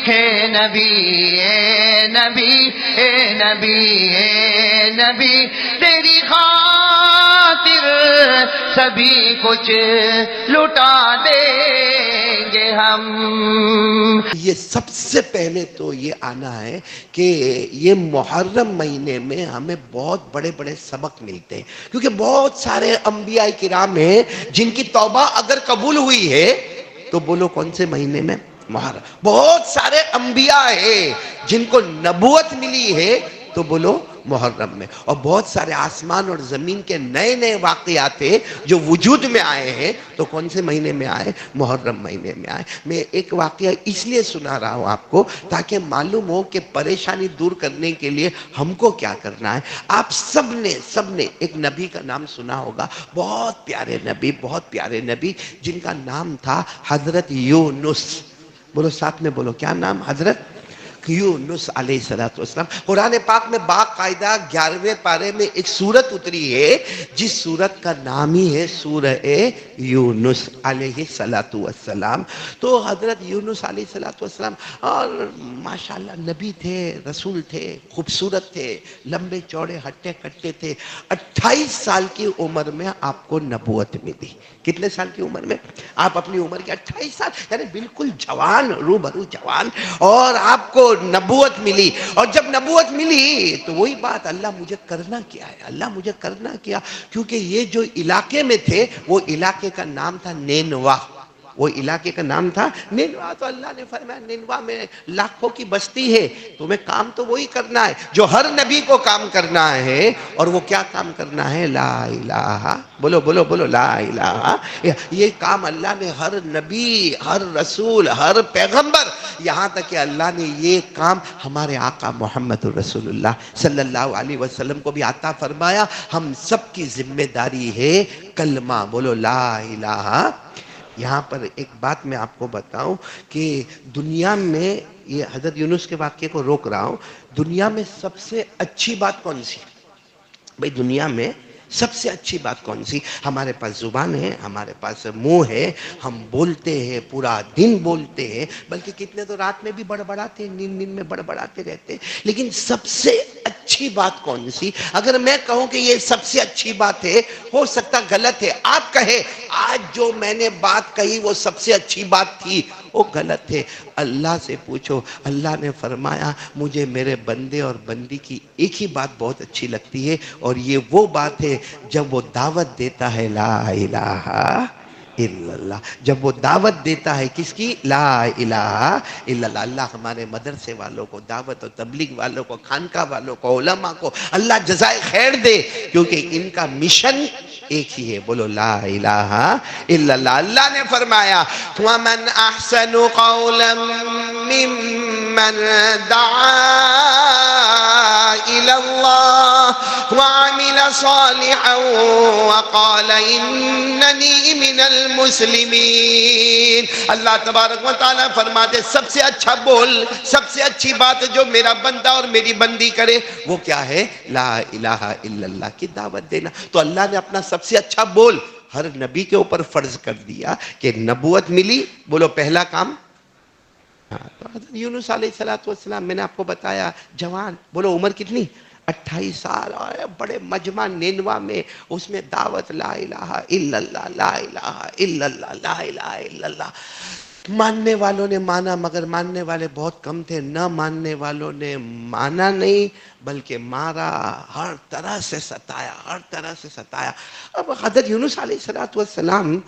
ہے نبی اے نبی اے نبی اے نبی تیری خاطر سبھی کچھ لٹا دیں گے ہم. یہ سب سے پہلے تو یہ آنا ہے کہ یہ محرم مہینے میں ہمیں بہت بڑے بڑے سبق ملتے ہیں، کیونکہ بہت سارے انبیاء کرام ہیں جن کی توبہ اگر قبول ہوئی ہے تو بولو کون سے مہینے میں؟ محرم. بہت سارے انبیاء ہیں جن کو نبوت ملی ہے تو بولو محرم میں. اور بہت سارے آسمان اور زمین کے نئے نئے واقعات ہیں جو وجود میں آئے ہیں تو کون سے مہینے میں آئے؟ محرم مہینے میں آئے. میں ایک واقعہ اس لیے سنا رہا ہوں آپ کو تاکہ معلوم ہو کہ پریشانی دور کرنے کے لیے ہم کو کیا کرنا ہے. آپ سب نے ایک نبی کا نام سنا ہوگا، بہت پیارے نبی جن کا نام تھا حضرت یونس. بولو ساتھ میں بولو، کیا نام؟ حضرت یونس علیہ السلام. قرآن پاک میں باقاعدہ 11ویں پارے میں ایک سورت اتری ہے جس سورت کا نام ہی ہے سورہ یونس علیہ السلام. تو حضرت یونس علیہ السلام اور ماشاءاللہ نبی تھے، رسول تھے، خوبصورت تھے، لمبے چوڑے ہٹے کٹے تھے. 28 سال کی عمر میں آپ کو نبوت ملی. کتنے سال کی عمر میں؟ آپ اپنی عمر کے 28 سال یعنی بالکل جوان، روبرو جوان، اور آپ کو نبوت ملی. اور جب نبوت ملی تو وہی بات، اللہ مجھے کرنا کیا ہے؟ اللہ مجھے کرنا کیا؟ کیونکہ یہ جو علاقے میں تھے وہ علاقے کا نام تھا نینوا. وہ علاقے کا نام تھا نینوا. تو اللہ نے فرمایا نینوا میں لاکھوں کی بستی ہے، تمہیں کام تو وہی کرنا ہے جو ہر نبی کو کام کرنا ہے. اور وہ کیا کام کرنا ہے؟ لا الہ. بولو بولو بولو، لا الہ. یہ کام اللہ نے ہر نبی، ہر رسول، ہر پیغمبر، یہاں تک کہ اللہ نے یہ کام ہمارے آقا محمد رسول اللہ صلی اللہ علیہ وسلم کو بھی عطا فرمایا. ہم سب کی ذمہ داری ہے کلمہ. بولو لا الہ. یہاں پر ایک بات میں آپ کو بتاؤں کہ دنیا میں، یہ حضرت یونس کے واقعے کو روک رہا ہوں، دنیا میں سب سے اچھی بات کون سی؟ بھئی دنیا میں سب سے اچھی بات کون سی؟ ہمارے پاس زبان ہے، ہمارے پاس منہ ہے، ہم بولتے ہیں، پورا دن بولتے ہیں، بلکہ کتنے تو رات میں بھی بڑبڑاتے ہیں، نیند میں بڑبڑاتے رہتے ہیں. لیکن سب سے اچھی بات کون سی؟ اگر میں کہوں کہ یہ سب سے اچھی بات ہے، ہو سکتا غلط ہے، آپ کہے آج جو میں نے بات کہی وہ سب سے اچھی بات تھی، وہ غلط ہے. اللہ سے پوچھو. اللہ نے فرمایا مجھے میرے بندے اور بندی کی ایک ہی بات بہت اچھی لگتی ہے، اور یہ وہ بات ہے جب وہ دعوت دیتا ہے لا الہ الا اللہ. جب وہ دعوت دیتا ہے کس کی؟ لا الہ الا اللہ. اللہ ہمارے مدرسے والوں کو، دعوت و تبلیغ والوں کو، خانقاہ والوں کو، علماء کو اللہ جزائے خیر دے، کیونکہ ان کا مشن ایک ہی ہے. بولو لا الہ الا اللہ. اللہ نے فرمایا وَمَنْ أَحْسَنُ قَوْلًا مِّمَّنْ دَعَا إِلَى اللَّهِ وَعَمِلَ صَالِحًا وَقَالَ إِنَّنِي مِنَ الْمُسْلِمِينَ. اللہ تبارک و تعالیٰ فرماتے سب سے اچھا بول، سب سے اچھی بات جو میرا بندہ اور میری بندی کرے وہ کیا ہے؟ لا الہ الا اللہ کی دعوت دینا. تو اللہ نے اپنا سب سے اچھا بول ہر نبی کے اوپر فرض کر دیا کہ نبوت ملی. بولو پہلا کام. تو حضرت یونس علیہ السلام میں نے آپ کو بتایا جوان. بولو عمر کتنی؟ 28 سال. اور بڑے مجمع نینوا میں اس میں دعوت لا الہ الا اللہ، لا الہ الا اللہ، لا الہ الا اللہ. ماننے والوں نے مانا مگر ماننے والے بہت کم تھے. نہ ماننے والوں نے مانا نہیں بلکہ مارا، ہر طرح سے ستایا، ہر طرح سے ستایا. اب حضرت یونس علیہ السلام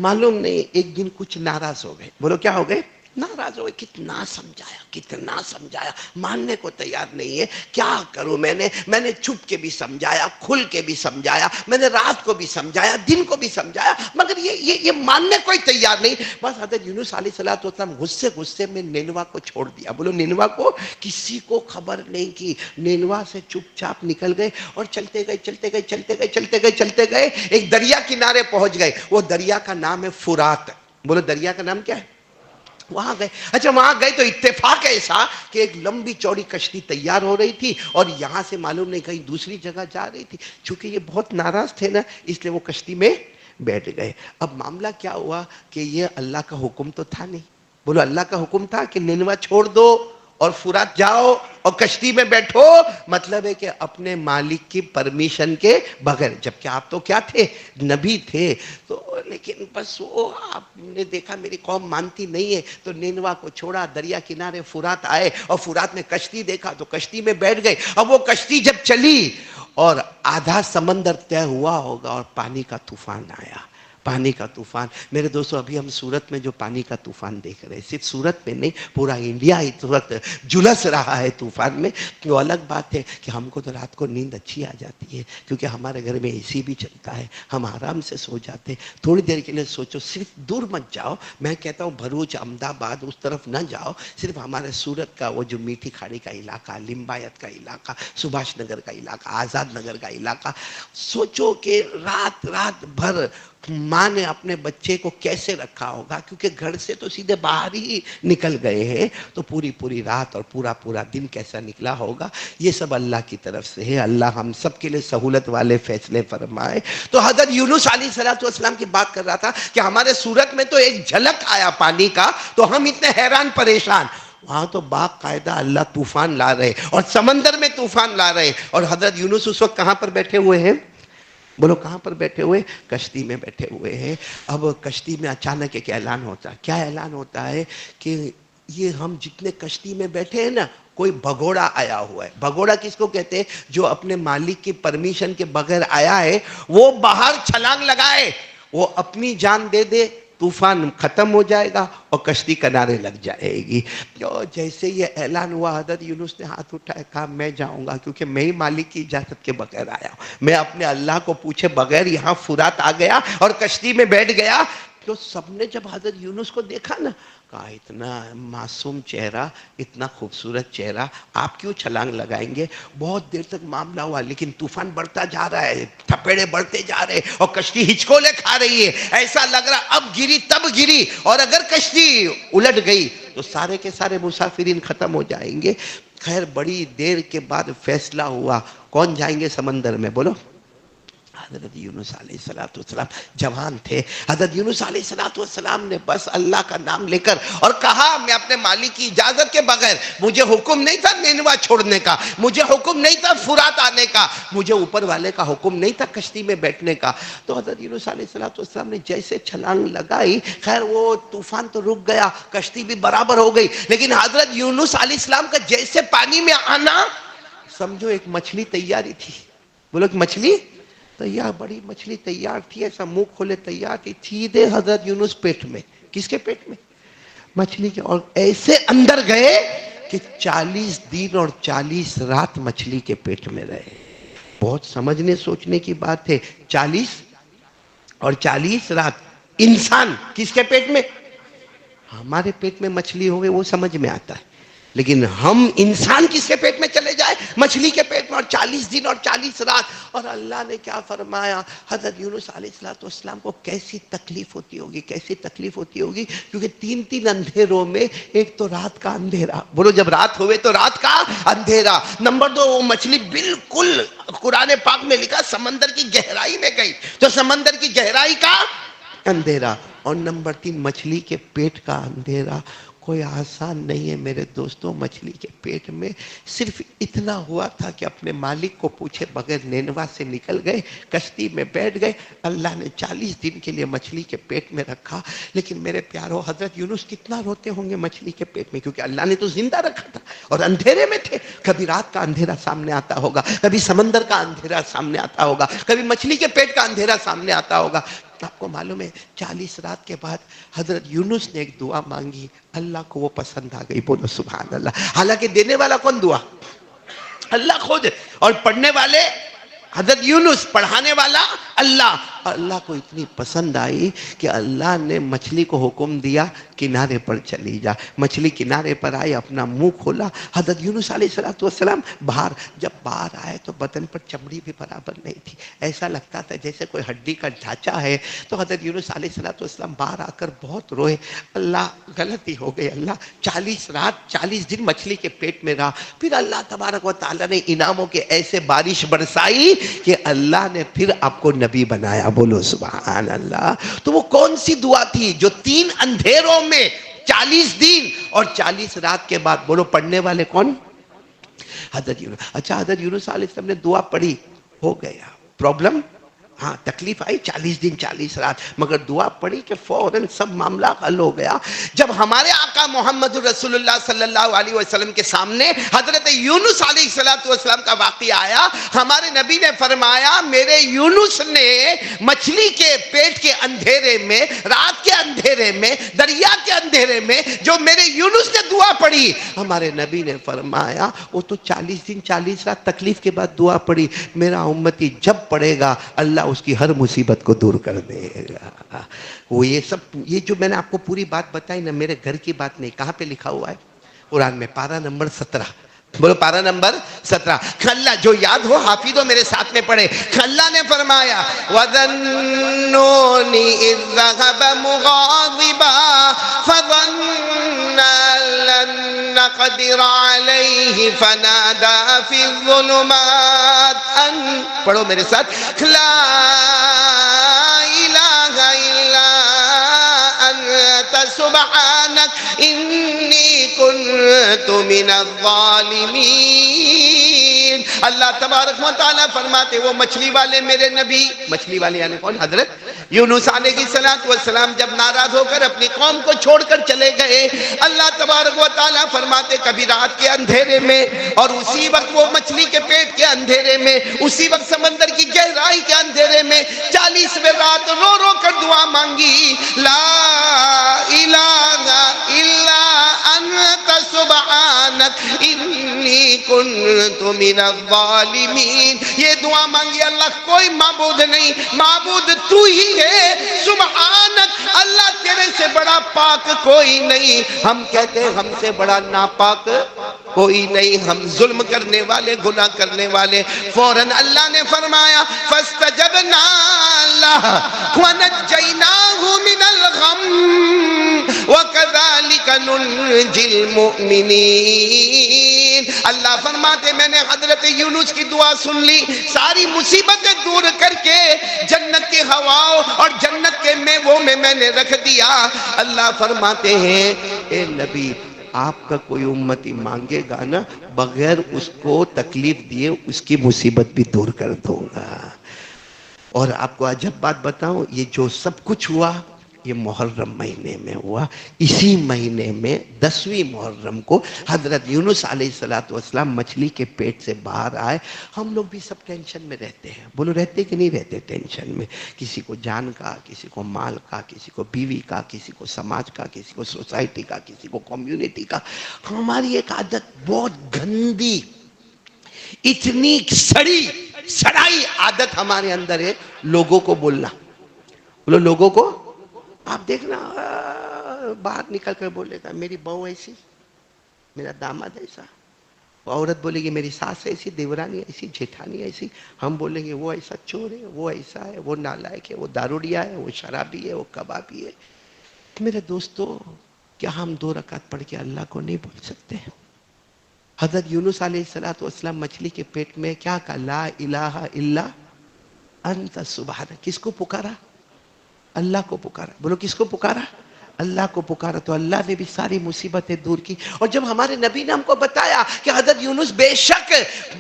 معلوم نہیں ایک دن کچھ ناراض ہو گئے. بولو کیا ہو گئے؟ ناراض ہو گئے. کتنا سمجھایا، کتنا سمجھایا، ماننے کو تیار نہیں ہے. کیا کروں میں نے چھپ کے بھی سمجھایا، کھل کے بھی سمجھایا، میں نے رات کو بھی سمجھایا، دن کو بھی سمجھایا، مگر یہ ماننے کو ہی تیار نہیں. بس حضرت یونس علیہ السلام غصے میں نینوا کو چھوڑ دیا. بولو نینوا کو کسی کو خبر نہیں کی. نینوا سے چپ چاپ نکل گئے اور چلتے گئے ایک دریا کنارے پہنچ گئے. وہ دریا کا نام ہے فرات. بولو دریا کا نام کیا ہے؟ وہاں گئے. اچھا وہاں گئے تو اتفاق ایسا کہ ایک لمبی چوڑی کشتی تیار ہو رہی تھی اور یہاں سے معلوم نہیں کہیں دوسری جگہ جا رہی تھی. چونکہ یہ بہت ناراض تھے نا اس لیے وہ کشتی میں بیٹھ گئے. اب معاملہ کیا ہوا کہ یہ اللہ کا حکم تو تھا نہیں. بولو اللہ کا حکم تھا کہ نینوا چھوڑ دو اور فرات جاؤ اور کشتی میں بیٹھو، مطلب ہے کہ اپنے مالک کی پرمیشن کے بغیر، جبکہ آپ تو کیا تھے؟ نبی تھے. تو لیکن بس وہ آپ نے دیکھا میری قوم مانتی نہیں ہے، تو نینوا کو چھوڑا، دریا کنارے فرات آئے اور فرات میں کشتی دیکھا تو کشتی میں بیٹھ گئے. اب وہ کشتی جب چلی اور آدھا سمندر طے ہوا ہوگا اور پانی کا طوفان آیا. پانی کا طوفان، میرے دوستو ابھی ہم سورت میں جو پانی کا طوفان دیکھ رہے ہیں، صرف سورت میں نہیں، پورا انڈیا اس وقت جلس رہا ہے طوفان میں. وہ الگ بات ہے کہ ہم کو تو رات کو نیند اچھی آ جاتی ہے کیونکہ ہمارے گھر میں اے سی بھی چلتا ہے، ہم آرام سے سو جاتے ہیں. تھوڑی دیر کے لیے سوچو، صرف دور مت جاؤ، میں کہتا ہوں بھروچ، احمد آباد اس طرف نہ جاؤ، صرف ہمارے سورت کا وہ جو میٹھی کھاڑی کا علاقہ، لمبایت کا علاقہ، سبھاش نگر کا علاقہ، آزاد نگر کا علاقہ، سوچو کہ رات رات بھر ماں نے اپنے بچے کو کیسے رکھا ہوگا، کیونکہ گھر سے تو سیدھے باہر ہی نکل گئے ہیں، تو پوری پوری رات اور پورا پورا دن کیسا نکلا ہوگا. یہ سب اللہ کی طرف سے ہے. اللہ ہم سب کے لیے سہولت والے فیصلے فرمائے. تو حضرت یونس علیہ السلام کی بات کر رہا تھا کہ ہمارے سورت میں تو ایک جھلک آیا پانی کا تو ہم اتنے حیران پریشان. وہاں تو باقاعدہ اللہ طوفان لا رہے اور سمندر میں طوفان لا رہے. اور حضرت یونس اس وقت کہاں پر بیٹھے ہوئے ہیں؟ بولو کہاں پر بیٹھے ہوئے؟ کشتی میں بیٹھے ہوئے ہیں. اب کشتی میں اچانک ایک اعلان ہوتا ہے. کیا اعلان ہوتا ہے؟ کہ یہ ہم جتنے کشتی میں بیٹھے ہیں نا، کوئی بھگوڑا آیا ہوا ہے. بھگوڑا کس کو کہتے ہیں؟ جو اپنے مالک کی پرمیشن کے بغیر آیا ہے، وہ باہر چھلانگ لگائے، وہ اپنی جان دے دے، طوفان ختم ہو جائے گا اور کشتی کنارے لگ جائے گی. جیسے یہ اعلان ہوا، حضرت یونس نے ہاتھ اٹھایا، کہا میں جاؤں گا کیونکہ میں ہی مالک کی اجازت کے بغیر آیا ہوں. میں اپنے اللہ کو پوچھے بغیر یہاں فرات آ گیا اور کشتی میں بیٹھ گیا. تو سب نے جب حضرت یونس کو دیکھا نا، کہا اتنا معصوم چہرہ، اتنا خوبصورت چہرہ، آپ کیوں چھلانگ لگائیں گے؟ بہت دیر تک معاملہ ہوا، لیکن طوفان بڑھتا جا رہا ہے، تھپیڑے بڑھتے جا رہے اور کشتی ہچکولے کھا رہی ہے. ایسا لگ رہا اب گری تب گری، اور اگر کشتی الٹ گئی تو سارے کے سارے مسافرین ختم ہو جائیں گے. خیر بڑی دیر کے بعد فیصلہ ہوا، کون جائیں گے سمندر میں؟ بولو. حضرت یونس علیہ السلام جوان تھے. حضرت یونس علیہ السلام نے بس اللہ کا نام لے کر اور کہا میں اپنے مالک کی اجازت کے بغیر، مجھے حکم نہیں تھا نینوا چھوڑنے کا، مجھے حکم نہیں تھا فرات آنے کا، مجھے اوپر والے کا حکم نہیں تھا کشتی میں بیٹھنے کا. تو حضرت یونس علیہ السلام نے جیسے چھلانگ لگائی، خیر وہ طوفان تو رک گیا، کشتی بھی برابر ہو گئی، لیکن حضرت یونس علیہ السلام کا جیسے پانی میں آنا، سمجھو ایک مچھلی تیاری تھی. بولو کہ مچھلی تیار، بڑی مچھلی تیار تھی، ایسا منہ کھولے تیار تھی، سیدھے حضرت یونس پیٹ میں. کس کے پیٹ میں؟ مچھلی کے. اور ایسے اندر گئے کہ 40 دن اور 40 رات مچھلی کے پیٹ میں رہے. بہت سمجھنے سوچنے کی بات ہے. 40 اور 40 رات انسان کس کے پیٹ میں؟ ہمارے پیٹ میں مچھلی ہو گئے وہ سمجھ میں آتا ہے، لیکن ہم انسان کس کے پیٹ میں چلے جائے؟ مچھلی کے پیٹ میں. اور 40 دن اور 40 رات. اور اللہ نے کیا فرمایا؟ حضرت یونس علیہ السلام کو کیسی تکلیف ہوتی ہوگی، کیسی تکلیف ہوتی ہوگی، کیونکہ 3 اندھیروں میں ایک تو رات کا اندھیرا. بولو جب رات ہوئے تو رات کا اندھیرا. نمبر 2 وہ مچھلی بالکل قرآن پاک میں لکھا سمندر کی گہرائی میں گئی تو سمندر کی گہرائی کا اندھیرا. اور نمبر 3 مچھلی کے پیٹ کا اندھیرا. کوئی آسان نہیں ہے میرے دوستوں. مچھلی کے پیٹ میں صرف اتنا ہوا تھا کہ اپنے مالک کو پوچھے بغیر نینوا سے نکل گئے، کشتی میں بیٹھ گئے. اللہ نے 40 دن کے لیے مچھلی کے پیٹ میں رکھا. لیکن میرے پیارو حضرت یونس کتنا روتے ہوں گے مچھلی کے پیٹ میں، کیونکہ اللہ نے تو زندہ رکھا تھا اور اندھیرے میں تھے. کبھی رات کا اندھیرا سامنے آتا ہوگا، کبھی سمندر کا اندھیرا سامنے آتا ہوگا، کبھی مچھلی کے پیٹ کا اندھیرا سامنے آتا ہوگا. آپ کو معلوم ہے 40 رات کے بعد حضرت یونس نے ایک دعا مانگی، اللہ کو وہ پسند آ گئی. بولو سبحان اللہ. حالانکہ دینے والا کون؟ دعا اللہ خود، اور پڑھنے والے حضرت یونس، پڑھانے والا اللہ. اللہ کو اتنی پسند آئی کہ اللہ نے مچھلی کو حکم دیا کنارے پر چلی جا. مچھلی کنارے پر آئی، اپنا منہ کھولا. حضرت یونس علیہ السلام باہر، جب باہر آئے تو بدن پر چمڑی بھی برابر نہیں تھی، ایسا لگتا تھا جیسے کوئی ہڈی کا ڈھانچہ ہے. تو حضرت یونس علیہ السلام باہر آ کر بہت روئے. اللہ غلطی ہو گئی، اللہ 40 رات 40 دن مچھلی کے پیٹ میں رہا. پھر اللہ تبارک و تعالیٰ نے انعاموں کے ایسے بارش برسائی کہ اللہ نے پھر آپ کو نبی بنایا. بولو سبحان اللہ. تو وہ کون سی دعا تھی جو 3 اندھیروں میں 40 دن اور 40 رات کے بعد بولو پڑھنے والے کون؟ حضرت یونس. اچھا حضرت یونس علیہ السلام نے دعا پڑھی, ہو گیا. پرابلم, ہاں تکلیف آئی 40 دن 40 رات, مگر دعا پڑھی کہ فوراً سب معاملہ حل ہو گیا. جب ہمارے آقا محمد رسول اللہ صلی اللہ علیہ وسلم کے سامنے حضرت یونس علیہ السلام کا واقعہ آیا, ہمارے نبی نے فرمایا میرے یونس نے مچھلی کے پیٹ کے اندھیرے میں, رات کے اندھیرے میں, دریا کے اندھیرے میں جو میرے یونس نے دعا پڑھی, ہمارے نبی نے فرمایا وہ تو 40 دن 40 رات تکلیف کے بعد دعا پڑھی, میرا امتی جب پڑھے گا اللہ اس کی ہر مصیبت کو دور کر دے گا. وہ یہ سب, یہ جو میں نے آپ کو پوری بات بتائی نا, میرے گھر کی بات نہیں. کہاں پہ لکھا ہوا ہے؟ قرآن میں, پارہ نمبر 17. بولو پارہ نمبر 17. اللہ جو یاد ہو حافظو میرے ساتھ میں پڑھے. اللہ نے فرمایا وَذَنُّونِ إِذْ ذَهَبَ مُغَاضِبًا فَظَنَّ لَن نَّقْدِرَ عَلَيْهِ فَنَادَىٰ فِي الظُّلُمَاتِ أَن, پڑھو میرے ساتھ, لَا إِلَٰهَ إِلَّا أَنتَ سُبْحَانَكَ إِنِّي كُنتُ مِنَ الظَّالِمِينَ. اللہ تبارک و تعالیٰ فرماتے وہ مچھلی والے میرے نبی, مچھلی والے یعنی کون؟ حضرت یونس علیہ السلام جب ناراض ہو کر اپنی قوم کو چھوڑ کر چلے گئے, اللہ تبارک و تعالیٰ فرماتے کبھی رات کے اندھیرے میں, اور اسی وقت وہ مچھلی کے پیٹ کے اندھیرے میں, اسی وقت سمندر کی گہرائی کے اندھیرے میں 40ویں رات رو رو کر دعا مانگی, لا الہ الا انت سبحانک انی کنت من الظالمین. یہ دعا مانگی, اللہ کوئی معبود نہیں, معبود تو ہی ہے, سبحانک اللہ تیرے سے بڑا پاک کوئی نہیں. ہم کہتے ہیں ہم سے بڑا ناپاک کوئی نہیں, ہم ظلم کرنے والے, گناہ کرنے والے. فوراً اللہ نے فرمایا فاستجبنا لہ ونجیناہ من الغم وکذالک ننجی المؤمنین. اللہ فرماتے میں نے حضرت یونس کی دعا سن لی, ساری مصیبتیں دور کر کے جنت کی ہواؤں اور جنت کے میووں میں نے رکھ دیا. اللہ فرماتے ہیں اے نبی آپ کا کوئی امتی مانگے گا نا, بغیر اس کو تکلیف دیے اس کی مصیبت بھی دور کر دوں گا. اور آپ کو عجب بات بتاؤں, یہ جو سب کچھ ہوا یہ محرم مہینے میں ہوا. اسی مہینے میں 10ویں محرم کو حضرت یونس علیہ السلام مچھلی کے پیٹ سے باہر آئے. ہم لوگ بھی سب ٹینشن میں رہتے ہیں, بولو رہتے کہ نہیں رہتے ٹینشن میں؟ کسی کو جان کا, کسی کو مال کا, کسی کو بیوی کا, کسی کو سماج کا, کسی کو سوسائٹی کا, کسی کو کمیونٹی کا. ہماری ایک عادت بہت گندی, اتنی سڑائی عادت ہمارے اندر ہے, لوگوں کو بولنا. بولو لوگوں کو. آپ دیکھنا باہر نکل کر بولے گا میری بہو ایسی, میرا داماد ایسا. عورت بولے گی میری ساس ایسی, دیورانی ایسی, جیٹھانی ایسی. ہم بولیں گے وہ ایسا چور ہے, وہ ایسا ہے, وہ نالائق ہے, وہ دارودیا ہے, وہ شرابی ہے, وہ کبابی ہے. میرے دوستو, کیا ہم 2 رکعت پڑھ کے اللہ کو نہیں بول سکتے؟ حضرت یونس علیہ السلام مچھلی کے پیٹ میں کیا کہا؟ لا الہ الا انت سبحانک. کس کو پکارا؟ اللہ کو پکارا. بولو کس کو پکارا؟ اللہ کو پکارا. تو اللہ نے بھی ساری مصیبتیں دور کی. اور جب ہمارے نبی نے ہم کو بتایا کہ حضرت یونس بے شک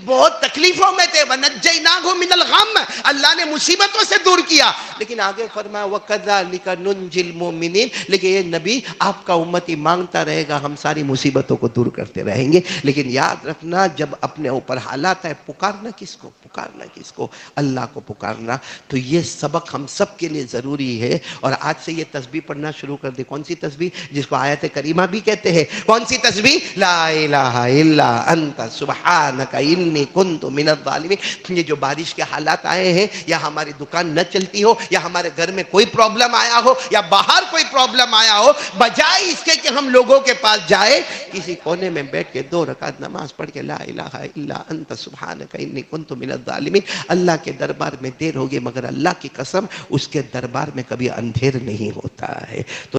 بہت تکلیفوں میں تھے, وَنَجَّيْنَاهُ مِنَ الْغَمِّ, اللہ نے مصیبتوں سے دور کیا, لیکن آگے فرمایا وَكَذَلِكَ نُنْجِي الْمُؤْمِنِينَ. لیکن یہ نبی آپ کا امتی مانگتا رہے گا, ہم ساری مصیبتوں کو دور کرتے رہیں گے. لیکن یاد رکھنا جب اپنے اوپر حالات ہے, پکارنا کس کو؟ پکارنا کس کو؟ اللہ کو پکارنا. تو یہ سبق ہم سب کے لیے ضروری ہے. اور آج سے یہ تسبیح پڑھنا شروع کر دے. کون سی تسبیح؟ جس کو آیت کریمہ بھی کہتے ہیں. کون سی تسبیح؟ لا الہ الا انت سبحانک انی کنت من الظالمین. یہ جو بارش کے حالات آئے ہیں, یا ہماری دکان نہ چلتی ہو, یا ہمارے گھر میں کوئی پرابلم آیا ہو, یا باہر کوئی پرابلم آیا ہو, بجائے اس کے کہ ہم لوگوں کے پاس جائے, کسی کونے میں بیٹھ کے 2 رکعت نماز پڑھ کے لا الہ الا انت سبحانک انی کنت من الظالمین. اللہ کے دربار میں دیر ہوگی, مگر اللہ کی قسم اس کے دربار میں کبھی اندھیر نہیں ہوتا ہے. تو